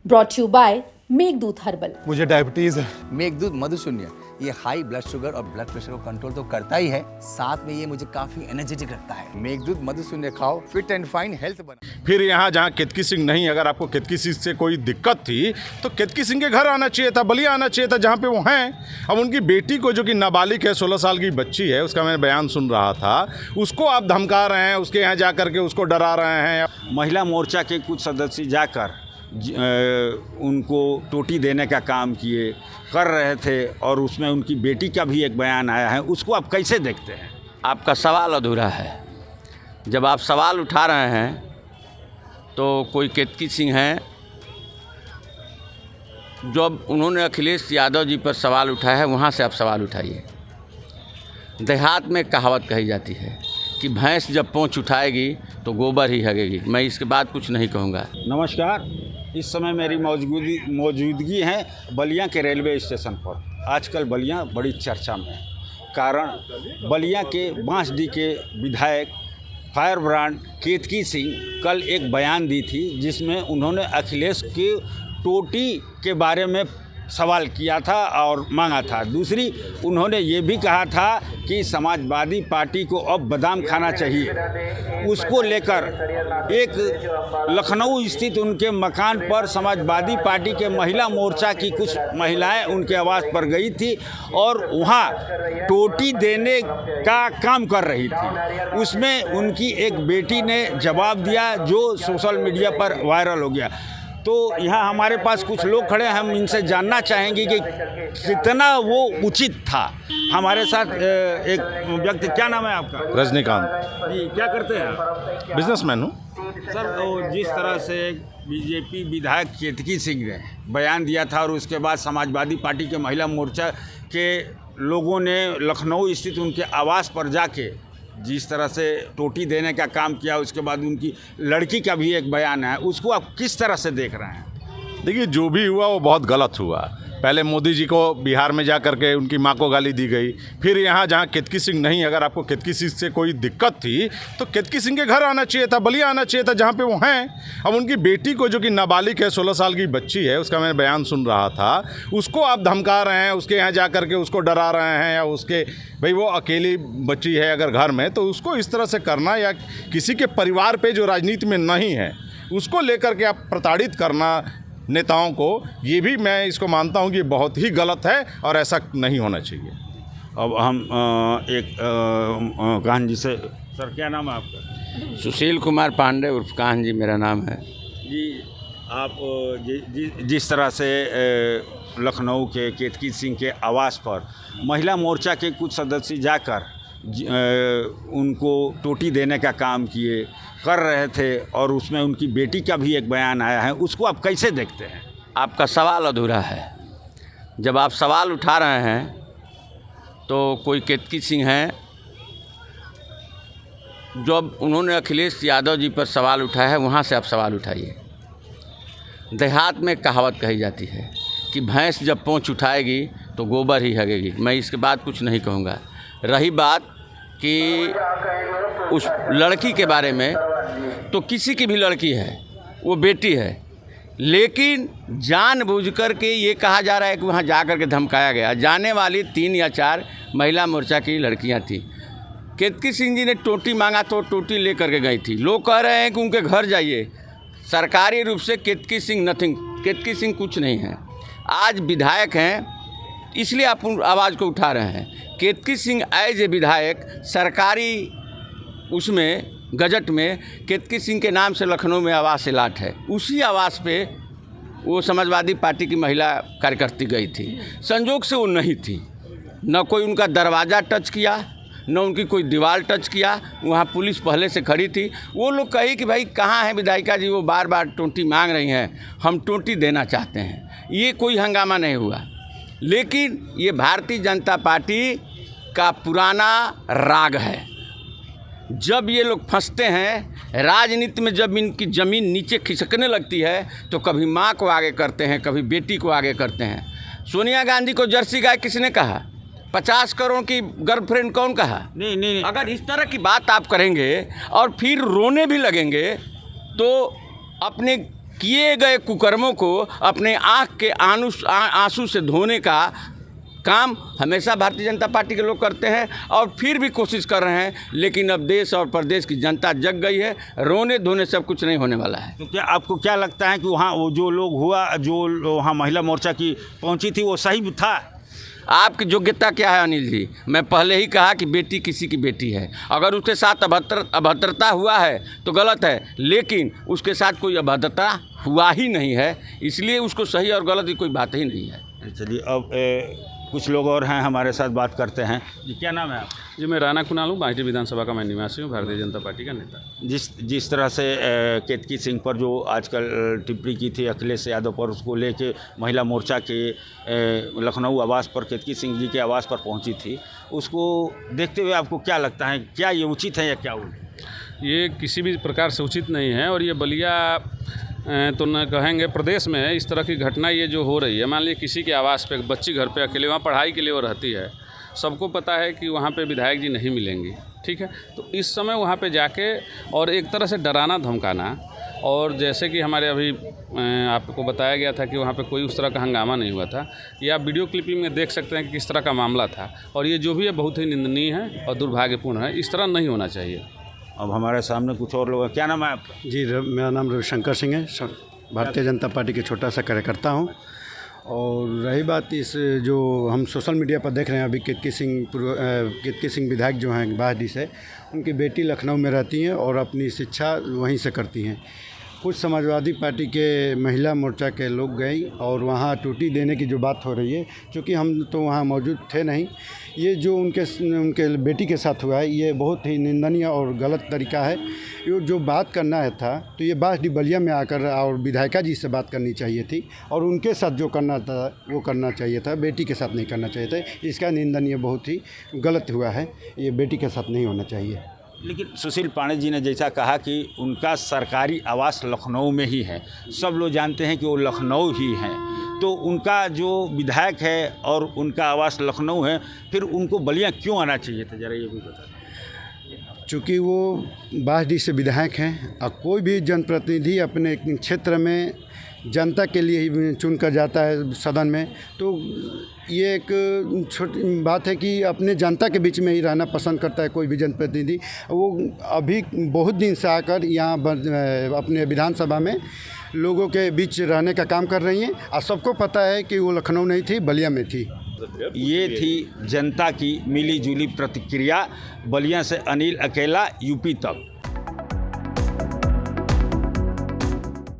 Brought you by Meghdoot herbal. मुझे diabetes है। मेघदूत मधुशून्य ये हाई ब्लड शुगर और ब्लड प्रेशर को कंट्रोल तो करता ही है, साथ में ये मुझे काफी एनर्जेटिक रखता है। मेघदूत मधुशून्य खाओ, फिट एंड फाइन हेल्थ बना। फिर यहाँ जहाँ केतकी सिंह नहीं, अगर आपको केतकी सिंह से कोई दिक्कत थी तो केतकी सिंह के घर आना चाहिए था, बलिया आना चाहिए था जहाँ पे वो हैं। अब उनकी बेटी को, जो कि नाबालिग है, 16 साल की बच्ची है, उसका मैं बयान सुन रहा था, उसको आप धमका रहे हैं, उसके यहाँ जा करके उसको डरा रहे हैं। महिला मोर्चा के कुछ सदस्य जाकर उनको टोटी देने का काम किए कर रहे थे और उसमें उनकी बेटी का भी एक बयान आया है, उसको आप कैसे देखते हैं? आपका सवाल अधूरा है। जब आप सवाल उठा रहे हैं तो कोई केतकी सिंह हैं, जब उन्होंने अखिलेश यादव जी पर सवाल उठाया है, वहाँ से आप सवाल उठाइए। देहात में कहावत कही जाती है कि भैंस जब पूँछ उठाएगी तो गोबर ही हगेगी। मैं इसके बाद कुछ नहीं कहूँगा। नमस्कार, इस समय मेरी मौजूदगी है बलिया के रेलवे स्टेशन पर। आजकल बलिया बड़ी चर्चा में है, कारण बलिया के बांसडीह के विधायक फायर ब्रांड केतकी सिंह कल एक बयान दी थी, जिसमें उन्होंने अखिलेश के टोटी के बारे में सवाल किया था और मांगा था। दूसरी, उन्होंने ये भी कहा था कि समाजवादी पार्टी को अब बादाम खाना चाहिए। उसको लेकर एक लखनऊ स्थित उनके मकान पर समाजवादी पार्टी के महिला मोर्चा की कुछ महिलाएं उनके आवास पर गई थी और वहाँ टोटी देने का काम कर रही थी। उसमें उनकी एक बेटी ने जवाब दिया जो सोशल मीडिया पर वायरल हो गया। तो यहाँ हमारे पास कुछ लोग खड़े हैं, हम इनसे जानना चाहेंगे कि कितना वो उचित था। हमारे साथ एक व्यक्ति, क्या नाम है आपका? रजनीकांत जी, क्या करते हैं आप? बिजनेसमैन हूँ। सर, तो जिस तरह से बीजेपी विधायक केतकी सिंह ने बयान दिया था और उसके बाद समाजवादी पार्टी के महिला मोर्चा के लोगों ने लखनऊ स्थित उनके आवास पर जाके जिस तरह से टोटी देने का काम किया, उसके बाद उनकी लड़की का भी एक बयान है, उसको आप किस तरह से देख रहे हैं? देखिए, जो भी हुआ वो बहुत गलत हुआ। पहले मोदी जी को बिहार में जा करके उनकी माँ को गाली दी गई। फिर यहाँ जहाँ केतकी सिंह नहीं, अगर आपको केतकी सिंह से कोई दिक्कत थी तो केतकी सिंह के घर आना चाहिए था, बलिया आना चाहिए था जहाँ पे वो हैं। अब उनकी बेटी को, जो कि नाबालिग है, 16 साल की बच्ची है, उसका मैं बयान सुन रहा था, उसको आप धमका रहे हैं, उसके यहाँ जा करके उसको डरा रहे हैं, या उसके भाई वो अकेली बच्ची है अगर घर में, तो उसको इस तरह से करना, या किसी के परिवार पे जो राजनीति में नहीं है उसको लेकर के आप प्रताड़ित करना नेताओं को, ये भी मैं इसको मानता हूँ कि बहुत ही गलत है और ऐसा नहीं होना चाहिए। अब हम काहन जी से, सर क्या नाम है आपका? सुशील कुमार पांडे उर्फ काहन जी मेरा नाम है। जी, आप जिस तरह से लखनऊ के केतकी सिंह के आवास पर महिला मोर्चा के कुछ सदस्य जाकर उनको टोटी देने का काम किए कर रहे थे और उसमें उनकी बेटी का भी एक बयान आया है, उसको आप कैसे देखते हैं? आपका सवाल अधूरा है। जब आप सवाल उठा रहे हैं तो कोई केतकी सिंह हैं, जब उन्होंने अखिलेश यादव जी पर सवाल उठाया है, वहाँ से आप सवाल उठाइए। देहात में कहावत कही जाती है कि भैंस जब पूँछ उठाएगी तो गोबर ही हगेगी। मैं इसके बाद कुछ नहीं कहूँगा। रही बात कि उस लड़की के बारे में, तो किसी की भी लड़की है, वो बेटी है, लेकिन जानबूझ कर के ये कहा जा रहा है कि वहाँ जा कर के धमकाया गया। जाने वाली 3 या 4 महिला मोर्चा की लड़कियाँ थी। केतकी सिंह जी ने टोटी मांगा तो टोटी ले कर के गई थी। लोग कह रहे हैं कि उनके घर जाइए। सरकारी रूप से केतकी सिंह नथिंग, केतकी सिंह कुछ नहीं है। आज विधायक हैं इसलिए आप आवाज़ को उठा रहे हैं। केतकी सिंह एज ए विधायक सरकारी उसमें गजट में केतकी सिंह के नाम से लखनऊ में आवास अलाट है। उसी आवास पे वो समाजवादी पार्टी की महिला कार्यकर्ती गई थी। संजोग से वो नहीं थी, न कोई उनका दरवाज़ा टच किया, न उनकी कोई दीवार टच किया। वहाँ पुलिस पहले से खड़ी थी। वो लोग कही कि भाई कहाँ है विधायिका जी, वो बार बार टोटी मांग रही हैं, हम टोटी देना चाहते हैं। ये कोई हंगामा नहीं हुआ। लेकिन ये भारतीय जनता पार्टी का पुराना राग है। जब ये लोग फंसते हैं राजनीति में, जब इनकी ज़मीन नीचे खिसकने लगती है तो कभी माँ को आगे करते हैं, कभी बेटी को आगे करते हैं। सोनिया गांधी को जर्सी गाय किसने कहा? 50 करोड़ की गर्लफ्रेंड कौन कहा? नहीं। अगर इस तरह की बात आप करेंगे और फिर रोने भी लगेंगे तो अपने किए गए कुकर्मों को अपने आँख के आंसू से धोने का काम हमेशा भारतीय जनता पार्टी के लोग करते हैं और फिर भी कोशिश कर रहे हैं, लेकिन अब देश और प्रदेश की जनता जग गई है। रोने धोने सब कुछ नहीं होने वाला है। तो क्या आपको क्या लगता है कि वहाँ वो जो लोग हुआ, जो वहाँ महिला मोर्चा की पहुँची थी, वो सही था? आपकी योग्यता क्या है अनिल जी? मैं पहले ही कहा कि बेटी किसी की बेटी है। अगर उसके साथ अभद्रता हुआ है तो गलत है, लेकिन उसके साथ कोई अभद्रता हुआ ही नहीं है, इसलिए उसको सही और गलत की कोई बात ही नहीं है। चलिए अब कुछ लोग और हैं हमारे साथ, बात करते हैं। जी क्या नाम है आप? जी मैं राणा कुणाल हूँ, बांटी विधानसभा का मैं निवासी हूँ, भारतीय जनता पार्टी का नेता। जिस तरह से केतकी सिंह पर जो आजकल टिप्पणी की थी अखिलेश यादव पर, उसको लेके महिला मोर्चा के लखनऊ आवास पर, केतकी सिंह जी के आवास पर पहुंची थी, उसको देखते हुए आपको क्या लगता है, क्या ये उचित है या क्या उचित? ये किसी भी प्रकार से उचित नहीं है और ये बलिया तो न कहेंगे, प्रदेश में इस तरह की घटना ये जो हो रही है, मान लीजिए किसी के आवास पे बच्ची घर पे अकेले, वहाँ पढ़ाई के लिए वो रहती है, सबको पता है कि वहाँ पे विधायक जी नहीं मिलेंगी, ठीक है, तो इस समय वहाँ पे जाके और एक तरह से डराना धमकाना, और जैसे कि हमारे अभी आपको बताया गया था कि वहाँ पे कोई उस तरह का हंगामा नहीं हुआ था, ये आप वीडियो क्लिपिंग में देख सकते हैं कि किस तरह का मामला था, और ये जो भी है बहुत ही निंदनीय है और दुर्भाग्यपूर्ण है, इस तरह नहीं होना चाहिए। अब हमारे सामने कुछ और लोग हैं। क्या नाम है आपका? जी मेरा नाम रविशंकर सिंह है, भारतीय जनता पार्टी के छोटा सा कार्यकर्ता हूँ। और रही बात इस जो हम सोशल मीडिया पर देख रहे हैं अभी, केतकी सिंह विधायक जो हैं बाहडी से, उनकी बेटी लखनऊ में रहती हैं और अपनी शिक्षा वहीं से करती हैं। कुछ समाजवादी पार्टी के महिला मोर्चा के लोग गए और वहाँ टूटी देने की जो बात हो रही है, चूँकि हम तो वहाँ मौजूद थे नहीं, ये जो उनके बेटी के साथ हुआ है ये बहुत ही निंदनीय और गलत तरीका है। ये जो बात करना है था तो ये बांसडी बलिया में आकर और विधायिका जी से बात करनी चाहिए थी, और उनके साथ जो करना था वो करना चाहिए था, बेटी के साथ नहीं करना चाहिए था। इसका निंदनीय बहुत ही गलत हुआ है, ये बेटी के साथ नहीं होना चाहिए। लेकिन सुशील पांडे जी ने जैसा कहा कि उनका सरकारी आवास लखनऊ में ही है, सब लोग जानते हैं कि वो लखनऊ ही हैं, तो उनका जो विधायक है और उनका आवास लखनऊ है, फिर उनको बलिया क्यों आना चाहिए था, ज़रा ये भी बताएं। चूँकि वो बांसडी से विधायक हैं और कोई भी जनप्रतिनिधि अपने क्षेत्र में जनता के लिए ही चुन कर जाता है सदन में, तो ये एक छोटी बात है कि अपने जनता के बीच में ही रहना पसंद करता है कोई भी जनप्रतिनिधि। वो अभी बहुत दिन से आकर यहाँ अपने विधानसभा में लोगों के बीच रहने का काम कर रही हैं, और सबको पता है कि वो लखनऊ नहीं थी, बलिया में थी। ये थी जनता की मिली जुली प्रतिक्रिया। बलिया से अनिल अकेला, यूपी तक।